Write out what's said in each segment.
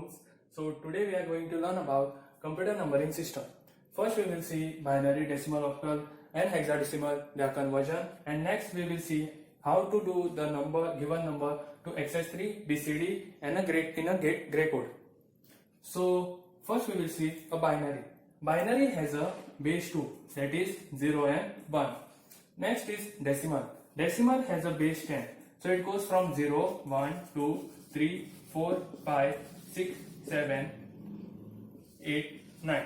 Homes. So today we are going to learn about computer numbering system. First we will see binary, decimal, octal and hexadecimal, their conversion, and next we will see how to do the given number to access3, BCD and in a gray code. So first we will see a binary. Binary has a base 2, that is 0 and 1. Next is decimal. Decimal has a base 10. So it goes from 0, 1, 2, 3, 4, 5, 6, 7, 8, 9.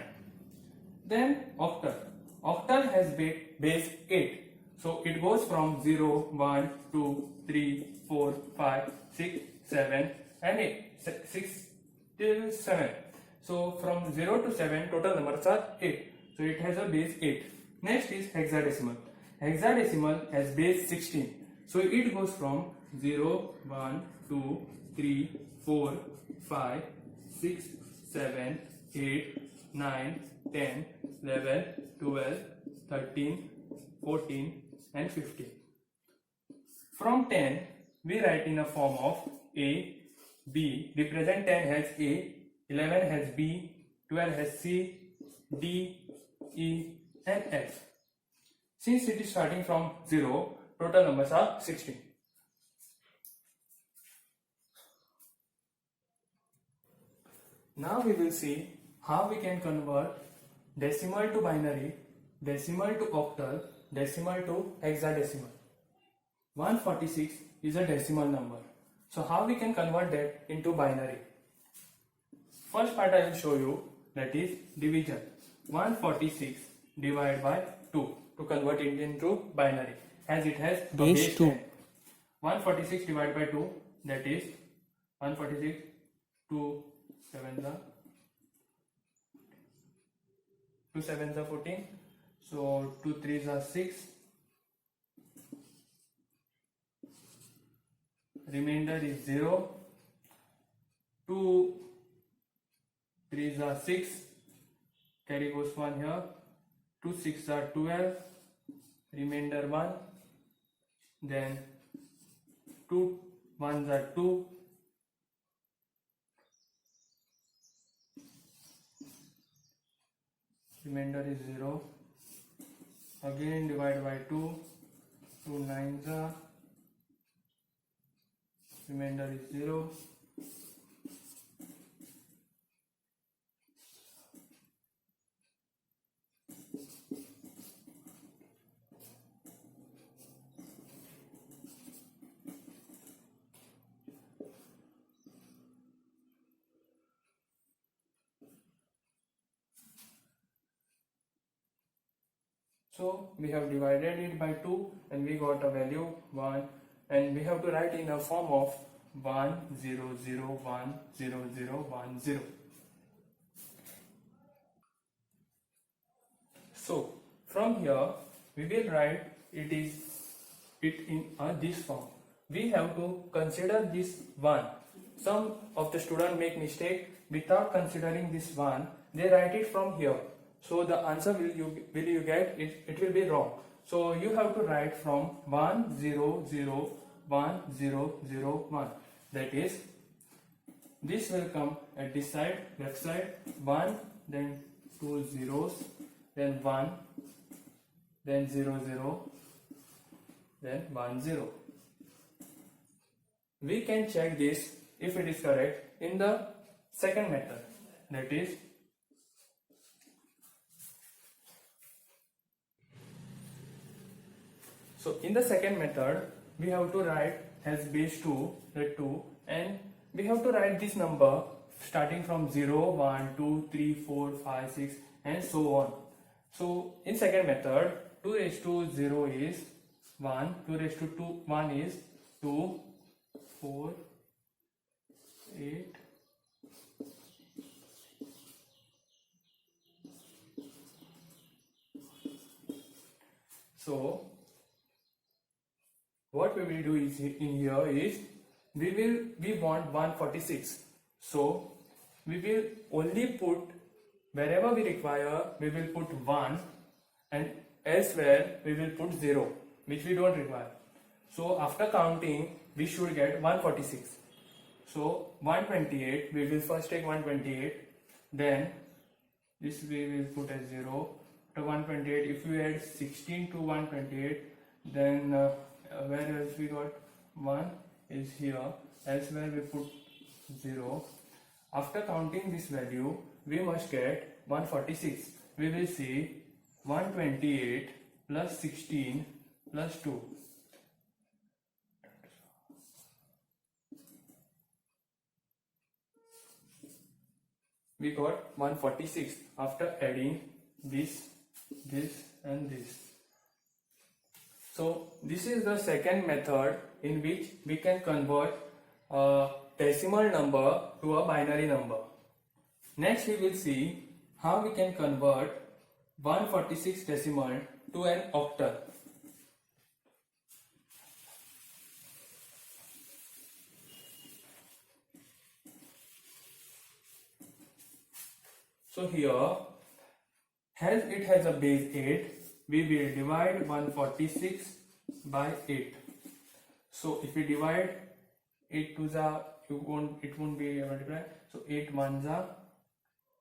Then octal. Octal has base 8. So it goes from 0, 1, 2, 3, 4, 5, 6, 7 and 8. 6 till 7. So from 0 to 7 total numbers are 8. So it has a base 8. Next is hexadecimal. Hexadecimal has base 16. So it goes from 0, 1, 2, 3, 4, 5, 6, 7, 8, 9, 10, 11, 12, 13, 14 and 15. From 10 we write in a form of A, B. Represent 10 has A, 11 has B, 12 has C, D, E and F. Since it is starting from 0, total numbers are 16. Now we will see how we can convert decimal to binary, decimal to octal, decimal to hexadecimal. 146 is a decimal number. So how we can convert that into binary? First part I will show you, that is division. 146 divided by 2 to convert it into binary, as it has base 2. 146 divided by 2, that is 146, 2 sevens are 14, so 2 3s are 6, remainder is 0, 2 3s are 6, carry goes 1 here, 2 6s are 12, remainder 1, then 2 1s are 2, remainder is 0, again divide by 2, 2 9s are, remainder is 0, so we have divided it by 2 and we got a value 1, and we have to write in a form of 1 0 0 1 0 0 1 0. So from here we will write it in this form. We have to consider this 1. Some of the students make mistake without considering this 1. They write it from here. So the answer will you get it will be wrong. So you have to write from 1 0 0 1 0 0 1. That is, this will come at this side, left side, 1, then 2 zeros, then 1, then 0 0, then 1 0. We can check this if it is correct in the second method, that is so in the second method we have to write as base 2, the 2, and we have to write this number starting from 0, 1, 2, 3, 4, 5, 6 and so on. So in second method 2 raised to 0 is 1, 2 raised to 1 is 2, 4, 8, so what we will do is in here is we want 146. So we will only put wherever we require we will put 1, and elsewhere we will put 0 which we don't require. So after counting we should get 146. So 128, we will first take 128, then this we will put as 0. To 128, if we add 16 to 128, then where else we got 1 is here, elsewhere we put 0. After counting this value, we must get 146. We will see 128 plus 16 plus 2. We got 146 after adding this and this. So this is the second method in which we can convert a decimal number to a binary number. Next we will see how we can convert 146 decimal to an octal. So here, as it has a base 8, we will divide 146 by 8. So if we divide 8 to the, it won't be multiplied. So 8 1 za,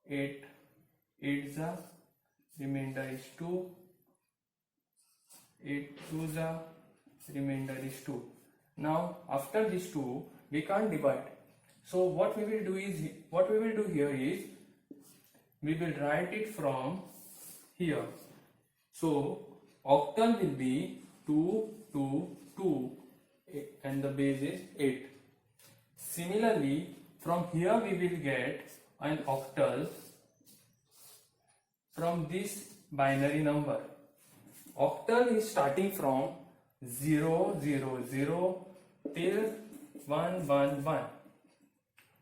8 8 za, remainder is 2. 8 2 za, remainder is 2. Now after this 2, we can't divide. So what we will do here is we will write it from here. So octal will be 2 2 2 and the base is 8. Similarly, from here we will get an octal from this binary number. Octal is starting from 0 0 0 till 1 1 1.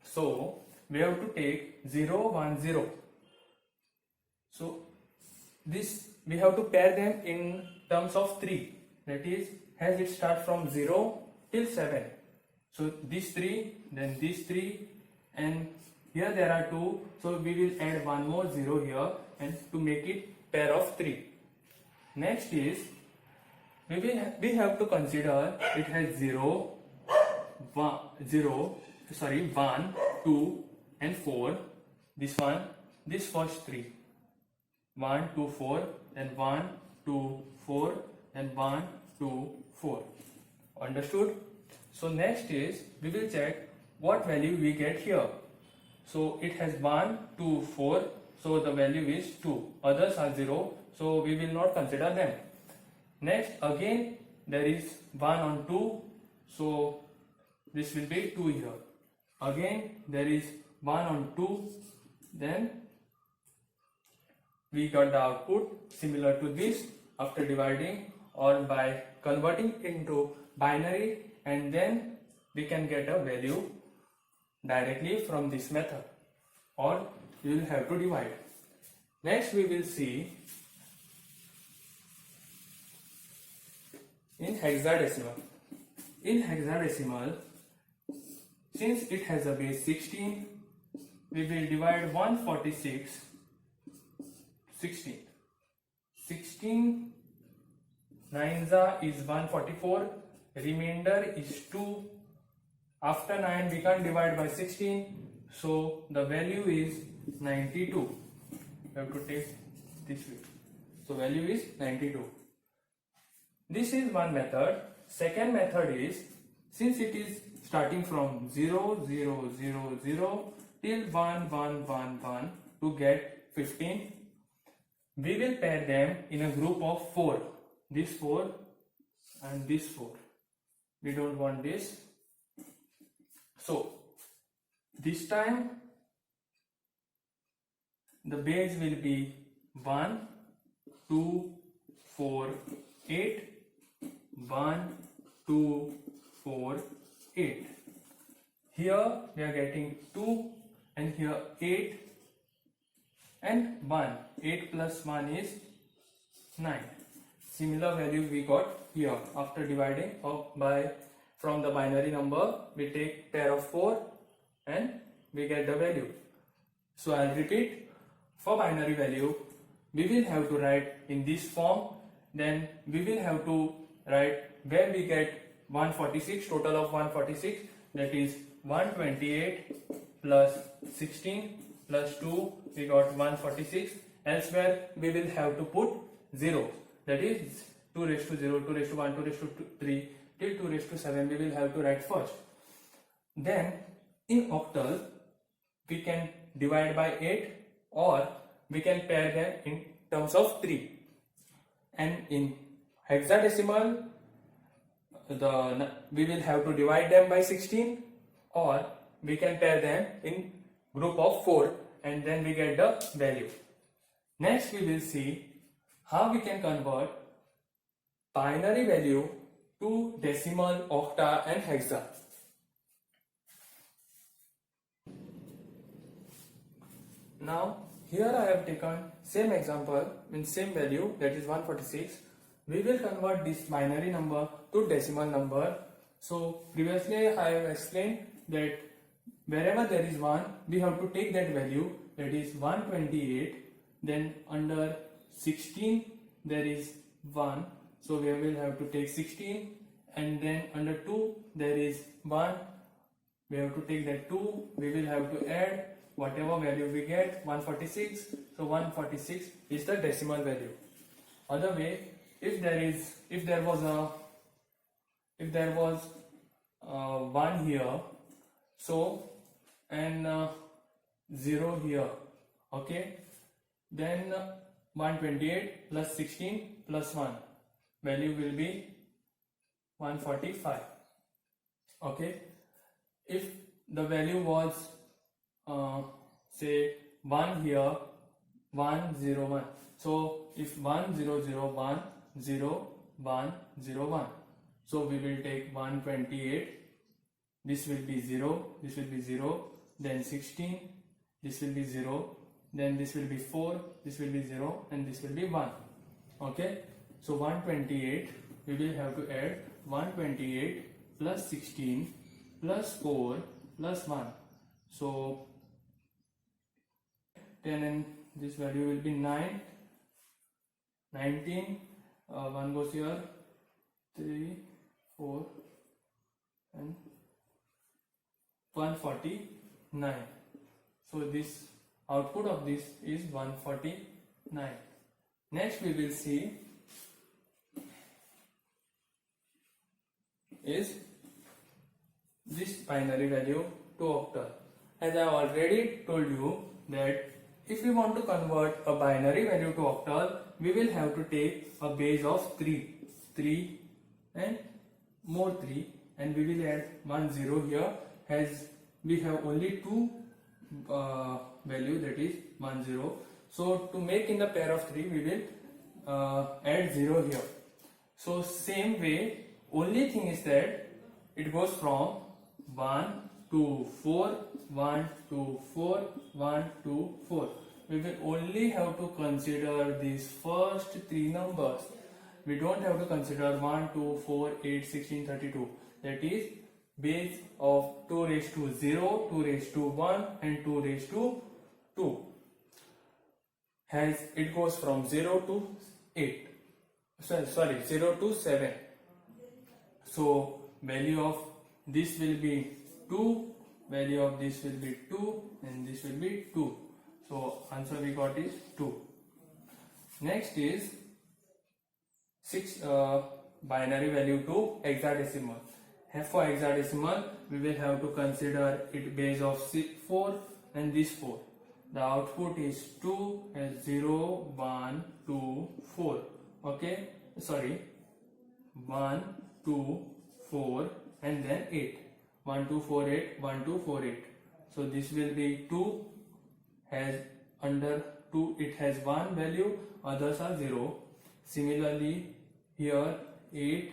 So we have to take 0 1 0. So this we have to pair them in terms of 3. That is, as it starts from 0 till 7. So these 3, then these 3, and here there are 2. So we will add one more 0 here and to make it pair of 3. Next is we have to consider it has 1, 2 and 4. This one, this first 3. 1 2 4, then 1 2 4, then 1 2 4. Understood? So next is we will check what value we get here. So it has 1 2 4, so the value is 2. Others are 0, so we will not consider them. Next again there is 1 on 2, so this will be 2 here. Again there is 1 on 2, then we got the output similar to this after dividing or by converting into binary, and then we can get a value directly from this method, or you will have to divide. Next we will see in hexadecimal. In hexadecimal, since it has a base 16, we will divide 146 16. 16 9 za is 144, remainder is 2. After 9 we can't divide by 16, so the value is 92. We have to take this way. So value is 92. This is one method. Second method is, since it is starting from 0 0 0 0 till 1 1 1 1 to get 15, we will pair them in a group of 4. This 4 and this 4. We don't want this. So this time the base will be 1 2 4 8, 1 2 4 8. Here we are getting 2 and here 8 and 1. 8 plus 1 is 9. Similar value we got here after dividing by from the binary number. We take pair of 4 and we get the value. So I'll repeat. For binary value, we will have to write in this form. Then we will have to write where we get 146, total of 146, that is 128 plus 16 plus 2, we got 146. Elsewhere we will have to put 0, that is 2 raised to 0, 2 raised to 1, 2 raised to 3 till 2 raised to 7 we will have to write first. Then in octal we can divide by 8 or we can pair them in terms of 3, and in hexadecimal we will have to divide them by 16 or we can pair them in group of 4 and then we get the value. Next we will see how we can convert binary value to decimal, octa and hexa. Now here I have taken same example in same value, that is 146. We will convert this binary number to decimal number. So previously I have explained that wherever there is 1 we have to take that value, that is 128. Then under 16 there is 1, so we will have to take 16, and then under 2 there is 1, we have to take that 2, we will have to add whatever value we get, 146. So 146 is the decimal value. Other way, if there was 1 here, so and 0 here, okay, then 128 plus 16 plus 1, value will be 145. Okay, if the value was say 1 here, 101, so if 1001 0 1 0 1, so we will take 128, this will be 0, this will be 0, then 16, this will be 0, then this will be 4, this will be 0, and this will be 1. Okay, so 128 we will have to add 128 plus 16 plus 4 plus 1, so 10, and this value will be 9, 19, 1 goes here, 3, 4 and 149. So this output of this is 149. Next we will see is this binary value to octal. As I already told you that if we want to convert a binary value to octal, we will have to take a base of 3 and more 3, and we will add 1 0 here, as we have only 2 value, that is 1 0. So to make in the pair of 3 we will add 0 here. So same way, only thing is that it goes from 1 to 4, 1 to 4, 1 to 4. We will only have to consider these first 3 numbers. We don't have to consider 1, 2, 4, 8, 16, 32. That is base of 2 raised to 0, 2 raised to 1 and 2 raised to 2. Hence it goes from 0 to 8. Sorry, 0 to 7. So value of this will be 2, value of this will be 2, and this will be 2. So answer we got is 2. Next is 6 binary value to hexadecimal. For hexadecimal we will have to consider it base of 4 and this 4. The output is 2 as 0, 1, 2, 4. Okay, sorry, 1, 2, 4 and then 8. 1, 2, 4, 8, 1, 2, 4, 8. So this will be 2, has under 2 it has 1 value, others are 0. Similarly here 8,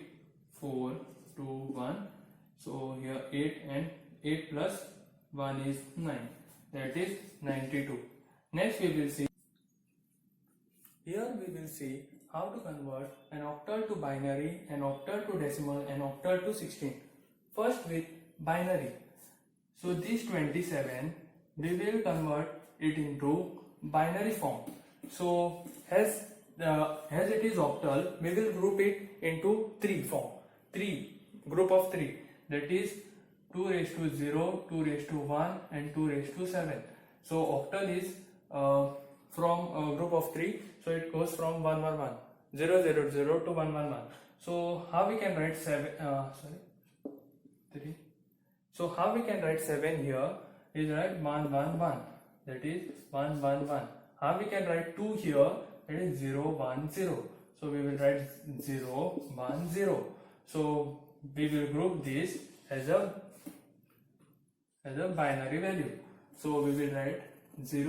4, 2, 1. So here 8 and 8 plus 1 is 9. That is 92. Next we will see. Here we will see how to convert an octal to binary, an octal to decimal, an octal to 16. First with binary. So this 27 we will convert it into binary form. So as it is octal, we will group it into 3 form. 3 group of 3, that is 2 raised to 0, 2 raised to 1 and 2 raised to 7. So octal is from a group of 3, so it goes from 111, 000 to 111. So how we can write 3. So how we can write 7 here is write 111, that is 111. How we can write 2 here, that is 010. So we will write 010. So we will group this as a binary value. So we will write 010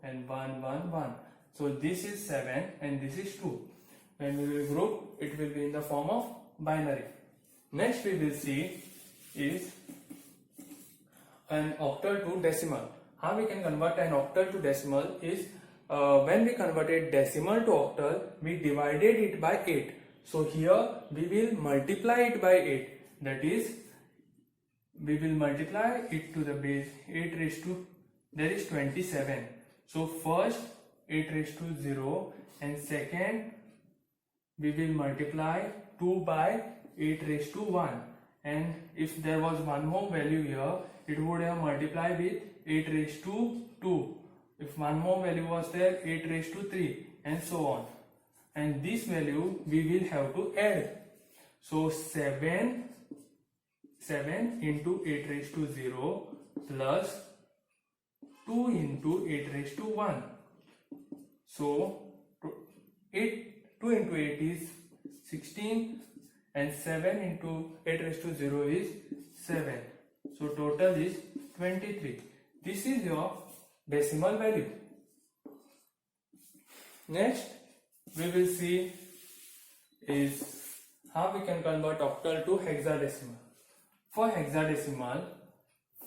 and 111. So this is 7 and this is 2. When we will group, it will be in the form of binary. Next we will see is an octal to decimal. How we can convert an octal to decimal is when we converted decimal to octal, we divided it by 8. So here we will multiply it by 8. That is, we will multiply it to the base 8 raised to, there is 27. So first 8 raised to 0 and second we will multiply 2 by 8 raised to 1. And if there was one more value here, it would have multiplied with 8 raised to 2. If one more value was there, 8 raised to 3 and so on. And this value we will have to add. So 7 into 8 raised to 0 plus 2 into 8 raised to 1. So 2 into 8 is 16 and 7 into 8 raised to 0 is 7. So total is 23. This is your decimal value. Next we will see is how we can convert octal to hexadecimal. For hexadecimal,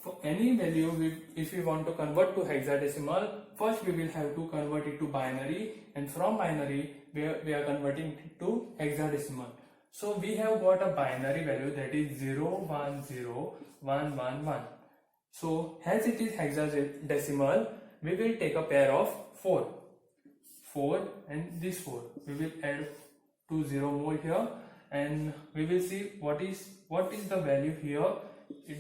for any value, if we want to convert to hexadecimal, first we will have to convert it to binary, and from binary we are converting it to hexadecimal. So we have got a binary value, that is 010111. So as it is hexadecimal, we will take a pair of 4 and this 4. We will add 2 0 more here, and we will see what is the value here.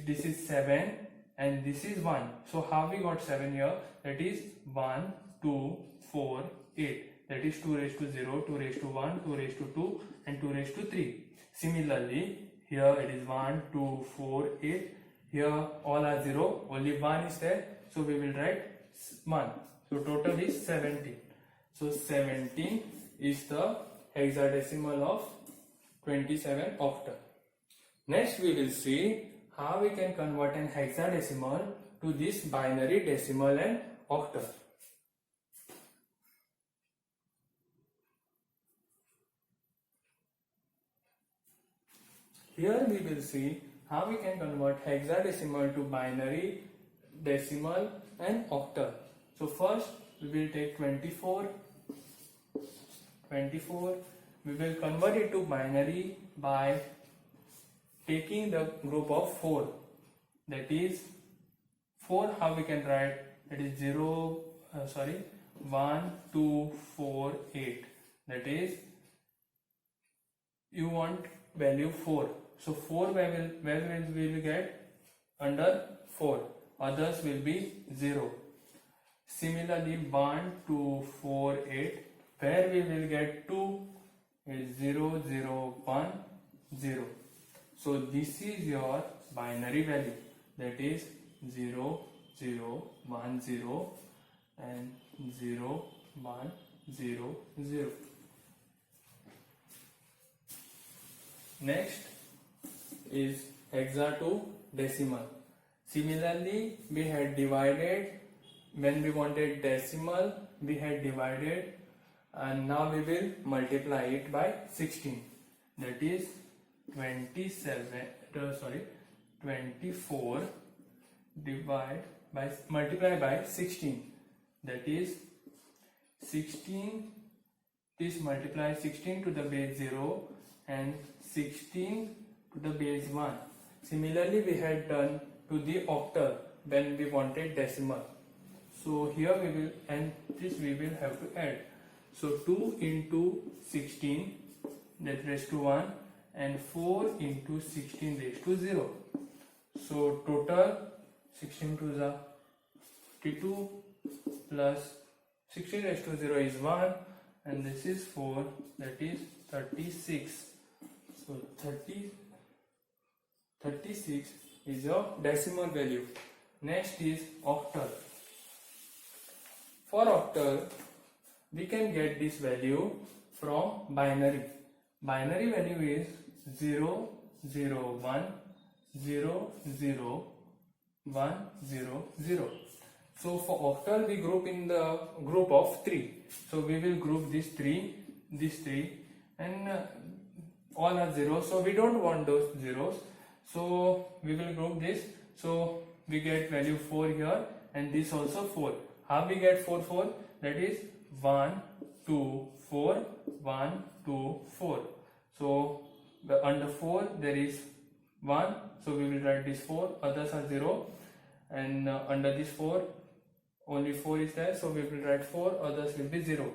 This is 7 and this is 1. So how we got 7 here? That is 1, 2, 4, 8. That is 2 raised to 0, 2 raised to 1, 2 raised to 2 and 2 raised to 3. Similarly, here it is 1, 2, 4, 8. Here all are 0, only 1 is there. So we will write 1. So total is 17. So 17 is the hexadecimal of 27 octal. Next we will see how we can convert an hexadecimal to this binary, decimal and octal. Here we will see how we can convert hexadecimal to binary, decimal and octal. So first we will take 24. We will convert it to binary by taking the group of 4. That is 4, how we can write? That is 1, 2, 4, 8. That is, you want value 4. So 4 where we will get? Under 4. Others will be 0. Similarly 1, 2, 4, 8. Where we will get 2 is 0, 0, 1, 0. So this is your binary value, that is 0, 0, 1, 0 and 0, 1, 0, 0. Next is hexa to decimal. Similarly, we had divided, when we wanted decimal, we had divided, and now we will multiply it by 16. That is 24 multiply by 16. That is 16. This multiply 16 to the base 0 and 16 to the base 1. Similarly, we had done to the octal when we wanted decimal. So here we will, and this we will have to add. So 2 into 16, that raised to 1, and 4 into 16 raised to 0. So total 16 to the 52 plus 16 raised to 0 is 1, and this is 4, that is 36. So 36 is your decimal value. Next is octal. For octal, we can get this value from binary. Binary value is 0, 0, 1, 0, 0, 1, 0, 0. So for octal, we group in the group of 3. So we will group these three, and all are zeros. So we don't want those zeros. So we will group this. So we get value 4 here, and this also 4. How we get 4, 4? That is 1, 2, 4, 1, 2, 4. So under 4 there is 1. So we will write this 4. Others are 0. And under this 4, only 4 is there. So we will write 4. Others will be 0.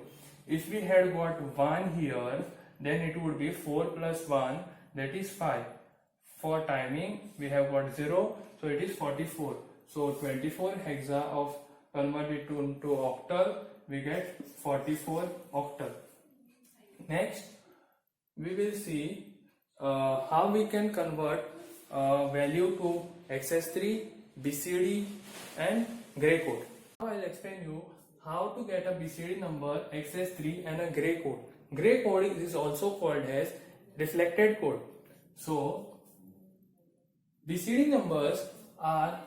If we had got 1 here, then it would be 4 plus 1, that is 5. For timing, we have got 0, so it is 44. So 24 hexa of converted to octal, we get 44 octal. Next, we will see how we can convert value to XS3, BCD and gray code. Now I will explain you how to get a BCD number, XS3 and a gray code. Gray code is also called as reflected code. So BCD numbers are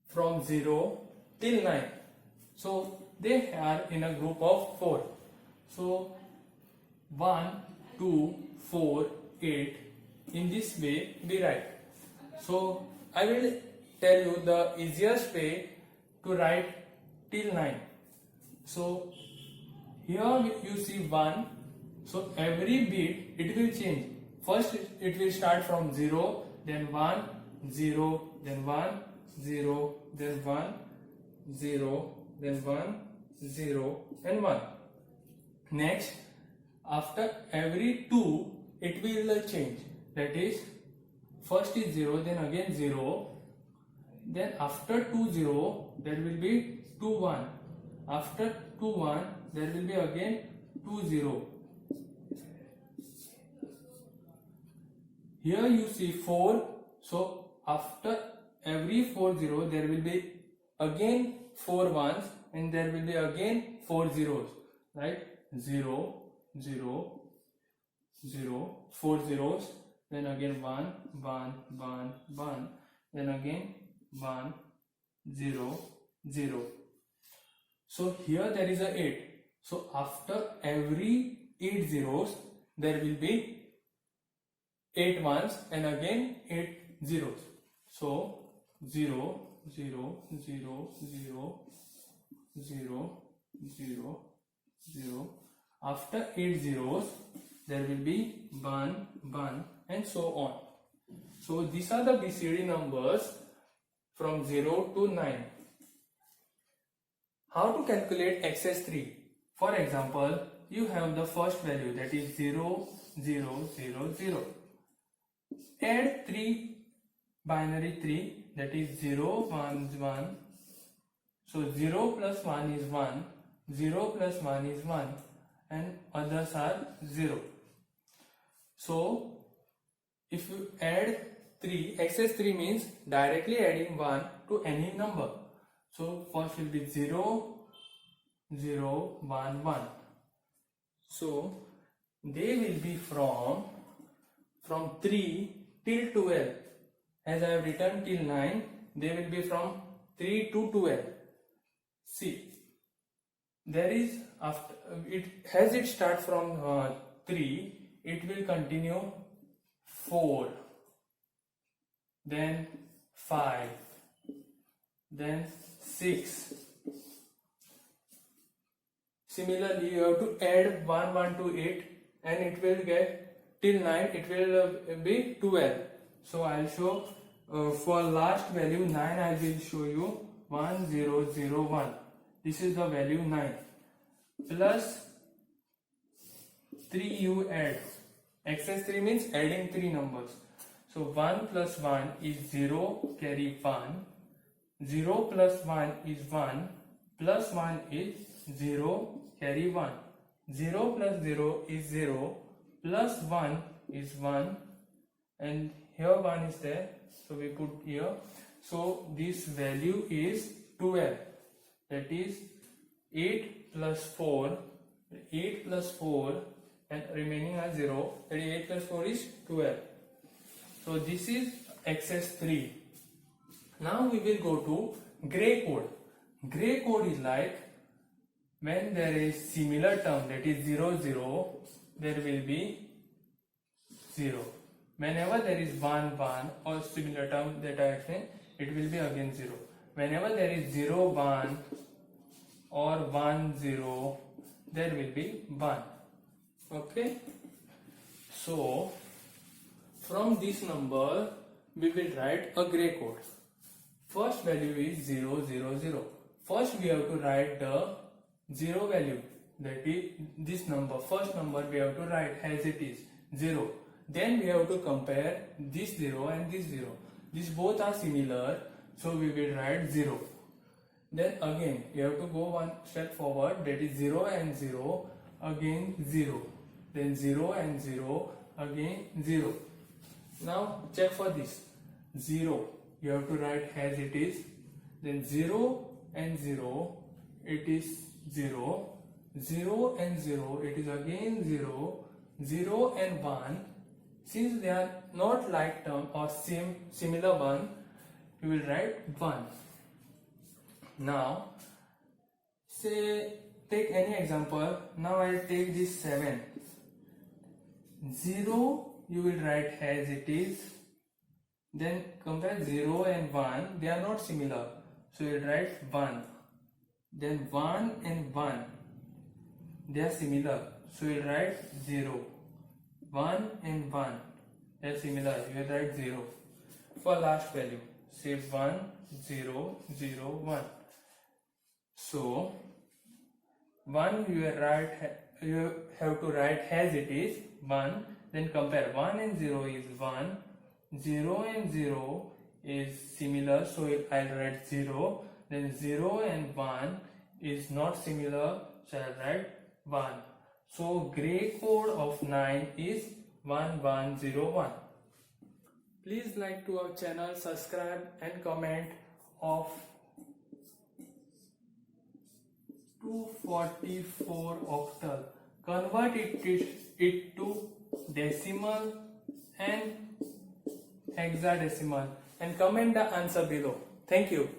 from 0 till 9. So they are in a group of 4. So 1, 2, 4, 8. In this way we write. So I will tell you the easiest way to write till 9. So here you see 1. So every bit it will change. First it will start from 0, then 1, 0, then 1, 0, then 1, 0, then 1, 0 and 1. Next, after every 2 it will change. That is, first is 0, then again 0. Then after 2 0 there will be 2 1. After 2 1 there will be again 2 0. Here you see 4. So after every 4 0 there will be again 4 1s, and there will be again 4 zeros. Right? 0 0 0, 4 zeros. Then again 1 1 1 1. Then again 1 0 0. So here there is a 8. So after every 8 zeros there will be 8 ones and again 8 zeros. So 0 0 0 0 0 0 0. After 8 zeros there will be 1 1 and so on. So these are the BCD numbers from 0 to 9. How to calculate XS3? For example, you have the first value, that is 0 0 0 0. Add 3 binary 3, that is 0 1 1. So 0 plus 1 is 1, 0 plus 1 is 1, and others are 0. So if you add 3, XS3 means directly adding 1 to any number. So first will be 0 0 1 1. So they will be from 3 till 12. As I have written till 9, they will be from 3 to 12. See, there is, after it, as it starts from 3, it will continue 4, then 5, then 6. Similarly, you have to add 1 1 to 8, and it will get till 9, it will be 12. So I will show for last value 9, I will show you 1 0 0 1. This is the value 9. Plus 3 you add. XS3 means adding 3 numbers. So 1 plus 1 is 0, carry 1. 0 plus 1 is 1, plus 1 is 0, carry 1. 0 plus 0 is 0, plus 1 is 1, and here 1 is there, so we put here. So this value is 12, that is 8 plus 4, 8 plus 4 and remaining are 0, that is 8 plus 4 is 12. So this is exercise 3. Now we will go to gray code. Gray code is like when there is similar term, that is 0, 0, there will be 0. Whenever there is 1, 1 or similar term that I explained, it will be again 0. Whenever there is 0, 1 or 1, 0, there will be 1. Okay. So from this number we will write a gray code. First value is 0, 0, 0. First we have to write the 0 value, that is this number. First number we have to write as it is 0. Then we have to compare this 0 and this 0. These both are similar, so we will write 0. Then again you have to go one step forward, that is 0 and 0, again 0. Then 0 and 0, again 0. Now check for this 0. You have to write as it is. Then 0 and 0, it is 0. 0 and 0, it is again 0. 0 and 1, since they are not like term or similar one, you will write 1. Now say take any example. Now I will take this 7. 0 you will write as it is. Then compare 0 and 1, they are not similar, so you will write 1. Then 1 and 1, they are similar, so you will write 0. 1 and 1, they are similar, you will write 0. For last value, say 1, 0, 0, 1. So 1 you have to write as it is 1. Then compare 1 and 0 is 1. 0 and 0 is similar, so I'll write 0. Then 0 and 1 is not similar, so I'll write 1. So gray code of 9 is 1101. Please like to our channel, subscribe and comment of 244 octal. Convert it to decimal and hexadecimal and comment the answer below. Thank you.